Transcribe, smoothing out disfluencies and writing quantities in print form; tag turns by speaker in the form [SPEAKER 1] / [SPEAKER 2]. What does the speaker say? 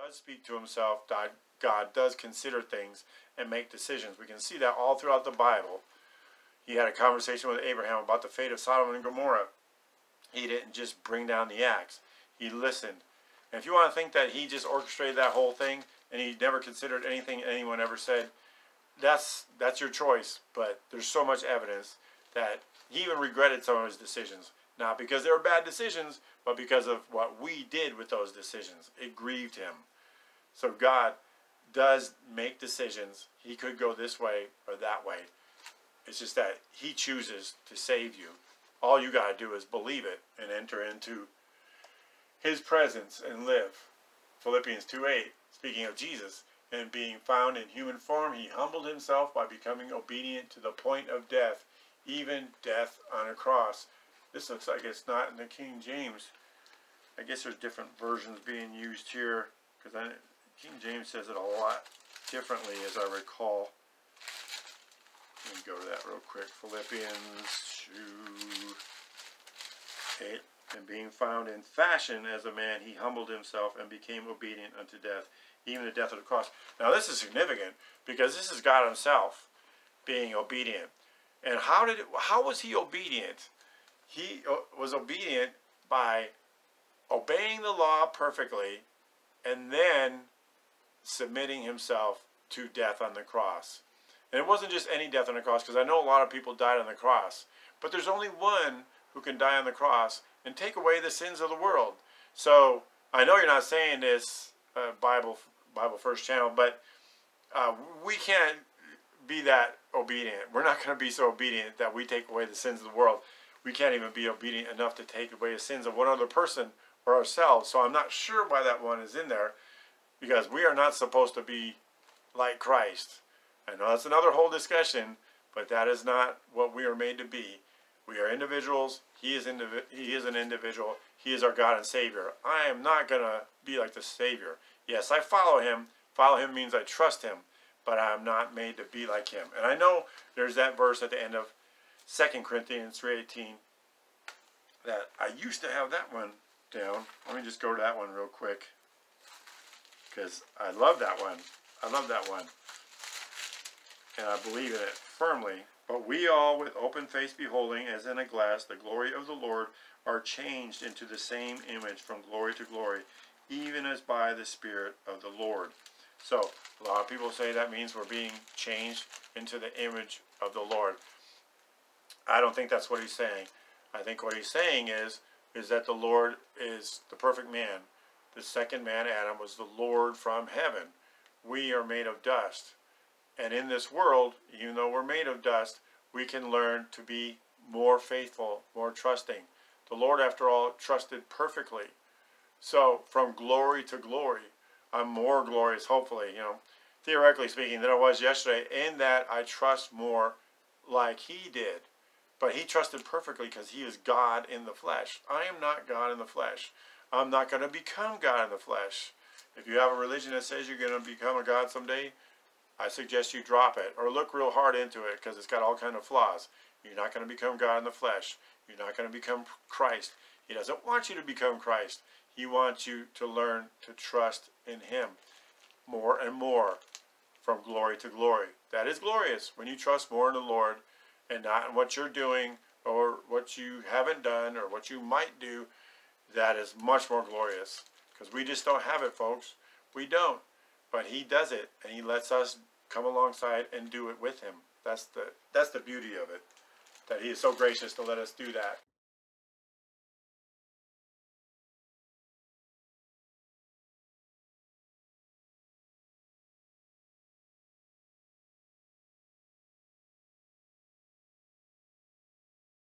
[SPEAKER 1] does speak to himself. God does consider things and make decisions. We can see that all throughout the Bible. He had a conversation with Abraham about the fate of Sodom and Gomorrah. He didn't just bring down the axe. He listened. And if you want to think that he just orchestrated that whole thing and he never considered anything anyone ever said, that's your choice. But there's so much evidence that he even regretted some of his decisions. Not because they were bad decisions, but because of what we did with those decisions. It grieved him. So God does make decisions. He could go this way or that way. It's just that he chooses to save you. All you got to do is believe it and enter into his presence and live. Philippians 2:8, speaking of Jesus, and being found in human form, he humbled himself by becoming obedient to the point of death, even death on a cross. This looks like it's not in the King James. I guess there's different versions being used here, because King James says it a lot differently, as I recall. Let me go to that real quick. Philippians 2:8. And being found in fashion as a man, he humbled himself and became obedient unto death, even the death of the cross. Now this is significant, because this is God himself being obedient. And how was he obedient? He was obedient by obeying the law perfectly and then submitting himself to death on the cross. And it wasn't just any death on the cross, because I know a lot of people died on the cross. But there's only one who can die on the cross and take away the sins of the world. So I know you're not saying this, Bible First Channel, but we can't be that obedient. We're not going to be so obedient that we take away the sins of the world. We can't even be obedient enough to take away the sins of one other person or ourselves. So I'm not sure why that one is in there, because we are not supposed to be like Christ. I know that's another whole discussion, but that is not what we are made to be. We are individuals. He is an individual. He is our God and Savior. I am not going to be like the Savior. Yes, I follow him. Follow him means I trust him, but I'm not made to be like him. And I know there's that verse at the end of 2 Corinthians 3:18 that I used to have that one down. Let me just go to that one real quick, because I love that one. I love that one. And I believe in it firmly. But we all, with open face beholding, as in a glass, the glory of the Lord, are changed into the same image from glory to glory, even as by the Spirit of the Lord. So, a lot of people say that means we're being changed into the image of the Lord. I don't think that's what he's saying. I think what he's saying is that the Lord is the perfect man. The second man, Adam, was the Lord from heaven. We are made of dust. And in this world, even though we're made of dust, we can learn to be more faithful, more trusting. The Lord, after all, trusted perfectly. So, from glory to glory, I'm more glorious, hopefully, theoretically speaking, than I was yesterday, in that I trust more like he did. But he trusted perfectly because he is God in the flesh. I am not God in the flesh. I'm not going to become God in the flesh. If you have a religion that says you're going to become a God someday, I suggest you drop it or look real hard into it, because it's got all kinds of flaws. You're not going to become God in the flesh. You're not going to become Christ. He doesn't want you to become Christ. He wants you to learn to trust in him more and more, from glory to glory. That is glorious, when you trust more in the Lord and not in what you're doing or what you haven't done or what you might do. That is much more glorious, because we just don't have it, folks. We don't. But he does it, and he lets us come alongside and do it with him. That's the beauty of it, that he is so gracious to let us do that.